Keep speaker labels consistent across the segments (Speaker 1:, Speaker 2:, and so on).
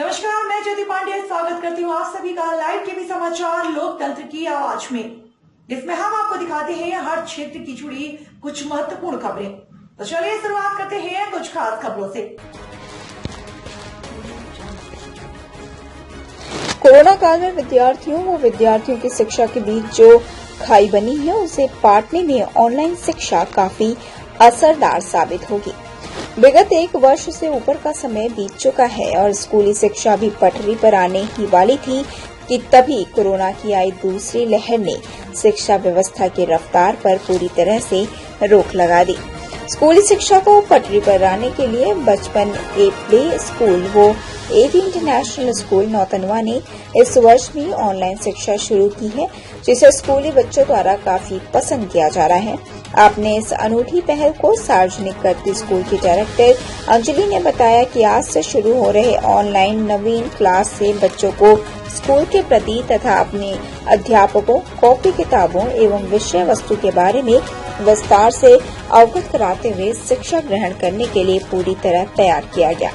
Speaker 1: नमस्कार, मैं ज्योति पांडे स्वागत करती हूँ आप सभी का लाइव टीवी समाचार लोकतंत्र की आवाज में, जिसमें हम आपको दिखाते हैं हर क्षेत्र की जुड़ी कुछ महत्वपूर्ण खबरें। तो चलिए शुरुआत करते हैं कुछ खास खबरों से।
Speaker 2: कोरोना काल में विद्यार्थियों व विद्यार्थियों की शिक्षा के बीच जो खाई बनी है उसे पाटने में ऑनलाइन शिक्षा काफी असरदार साबित होगी। विगत एक वर्ष से ऊपर का समय बीत चुका है और स्कूली शिक्षा भी पटरी पर आने ही वाली थी कि तभी कोरोना की आई दूसरी लहर ने शिक्षा व्यवस्था की रफ्तार पर पूरी तरह से रोक लगा दी। स्कूली शिक्षा को पटरी पर लाने के लिए बचपन ए प्ले स्कूल वो एबी इंटरनेशनल स्कूल नौतनवा ने इस वर्ष भी ऑनलाइन शिक्षा शुरू की है, जिसे स्कूली बच्चों द्वारा काफी पसंद किया जा रहा है। आपने इस अनूठी पहल को सार्वजनिक करती स्कूल की डायरेक्टर अंजलि ने बताया कि आज से शुरू हो रहे ऑनलाइन नवीन क्लास से बच्चों को स्कूल के प्रति तथा अपने अध्यापकों, कॉपी किताबों एवं विषय वस्तु के बारे में विस्तार से अवगत कराते हुए शिक्षा ग्रहण करने के लिए पूरी तरह तैयार किया गया,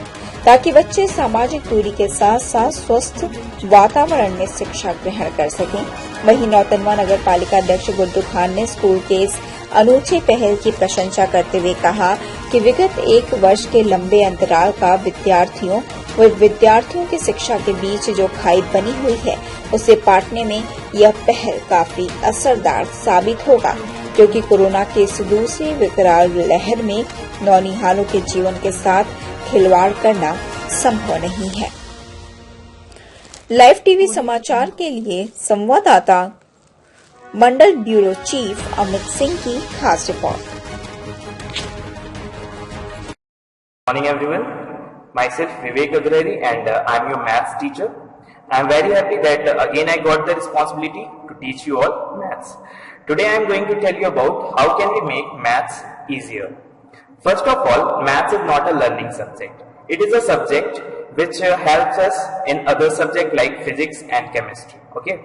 Speaker 2: ताकि बच्चे सामाजिक दूरी के साथ साथ स्वस्थ वातावरण में शिक्षा ग्रहण कर सकें। वहीं नौतनवा नगर पालिका अध्यक्ष गुड्डू खान ने स्कूल के इस अनूठी पहल की प्रशंसा करते हुए कहा कि विगत एक वर्ष के लंबे अंतराल का विद्यार्थियों व विद्यार्थियों की शिक्षा के बीच जो खाई बनी हुई है उसे पाटने में यह पहल काफी असरदार साबित होगा, क्योंकि कोरोना के इस दूसरी विकराल लहर में नौनिहालों के जीवन के साथ खिलवाड़ करना संभव नहीं है। लाइव टीवी समाचार के लिए संवाददाता मंडल ब्यूरो चीफ अमित सिंह की खास report.
Speaker 3: Morning everyone, myself Vivek Agrari and I'm your maths teacher. I'm very happy that again I got the responsibility to teach you all maths. Today I'm going to tell you about how can we make maths easier. First of all, maths is not a learning subject. It is a subject which helps us in other subjects like physics and chemistry. Okay,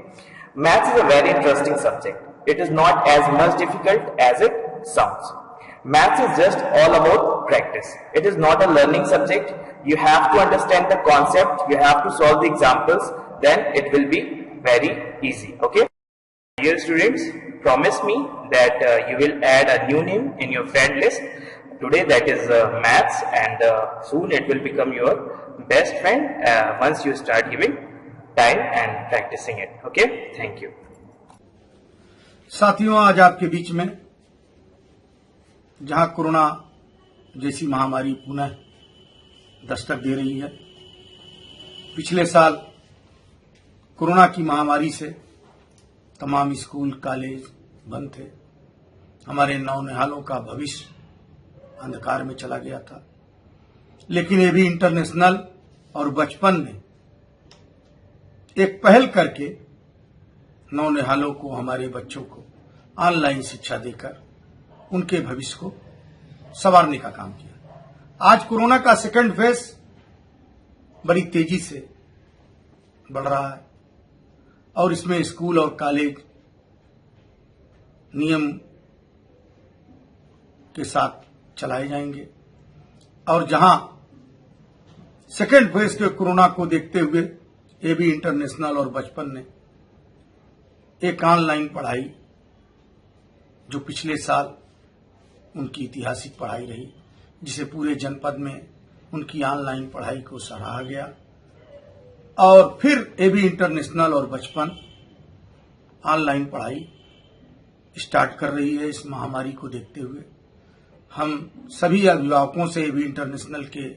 Speaker 3: maths is a very interesting subject. It is not as much difficult as it sounds. Maths is just all about practice. It is not a learning subject. You have to understand the concept, you have to solve the examples, then it will be very easy. Okay, dear students, promise me that you will add a new name in your friend list today, that is maths, and soon it will become your best friend once you start giving time and practicing it. Okay, thank you.
Speaker 4: साथियों, आज आपके बीच में जहां corona जैसी महामारी पुनः दस्तक दे रही है, पिछले साल कोरोना की महामारी से तमाम स्कूल कॉलेज बंद थे। हमारे नौनिहालों का भविष्य अंधकार में चला गया था, लेकिन एबी इंटरनेशनल और बचपन ने एक पहल करके नौनिहालों को, हमारे बच्चों को ऑनलाइन शिक्षा देकर उनके भविष्य को संवारने का काम किया। आज कोरोना का सेकंड फेज बड़ी तेजी से बढ़ रहा है और इसमें स्कूल और कॉलेज नियम के साथ चलाए जाएंगे, और जहां सेकंड फेज के कोरोना को देखते हुए एबी इंटरनेशनल और बचपन ने एक ऑनलाइन पढ़ाई, जो पिछले साल उनकी ऐतिहासिक पढ़ाई रही, जिसे पूरे जनपद में उनकी ऑनलाइन पढ़ाई को सराहा गया, और फिर एबी इंटरनेशनल और बचपन ऑनलाइन पढ़ाई स्टार्ट कर रही है। इस महामारी को देखते हुए हम सभी अभिभावकों से, एबी इंटरनेशनल के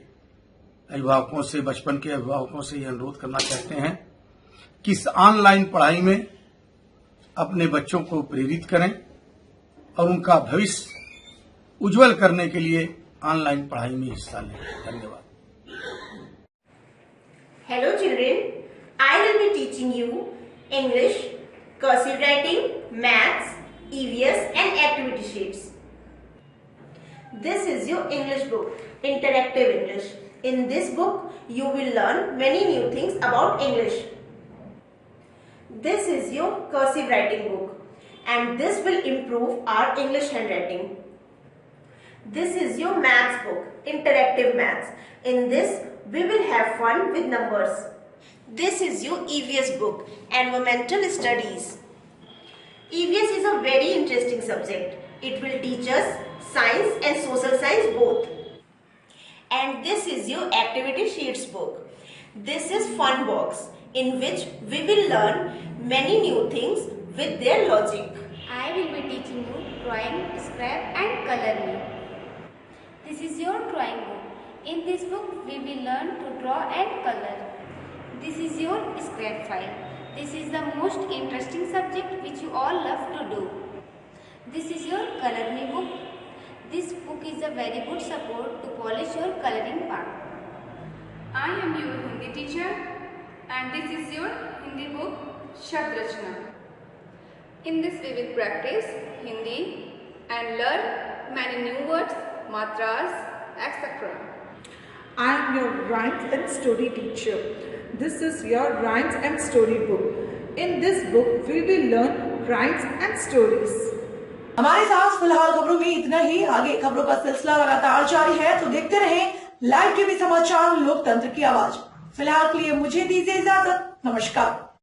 Speaker 4: अभिभावकों से, बचपन के अभिभावकों से यह अनुरोध करना चाहते हैं कि इस ऑनलाइन पढ़ाई में अपने बच्चों को प्रेरित करें और उनका भविष्य उज्जवल करने के लिए ऑनलाइन पढ़ाई में हिस्सा लें। धन्यवाद।
Speaker 5: Hello children, I will be teaching you English, cursive writing, maths, EVS and activity sheets. This is your English book, Interactive English. In this book, you will learn many new things about English. This is your cursive writing book, and this will improve our English handwriting. This is your maths book, Interactive Maths. In this, we will have fun with numbers. This is your EVS book, Environmental Studies. EVS is a very interesting subject. It will teach us science and social science both. And this is your activity sheets book. This is fun box in which we will learn many new things with their logic.
Speaker 6: I will be teaching you drawing, scrap and coloring. This is your drawing book. In this book we will learn to draw and color. This is your scrap file. This is the most interesting subject which you all love to do. This is your Color Me book. This book is a very good support to polish your coloring part.
Speaker 7: I am your Hindi teacher and this is your Hindi book Shabd Rachna. In this we will practice Hindi and learn many new words, matras, etc.
Speaker 8: I am your rhymes and story teacher. This is your rhymes and story book. In this book we will learn rhymes and stories.
Speaker 1: हमारे साथ फिलहाल खबरों में इतना ही। आगे खबरों का सिलसिला लगातार जारी है, तो देखते रहें लाइव टीवी समाचार लोकतंत्र की आवाज। फिलहाल के लिए मुझे दीजिए इजाजत। नमस्कार।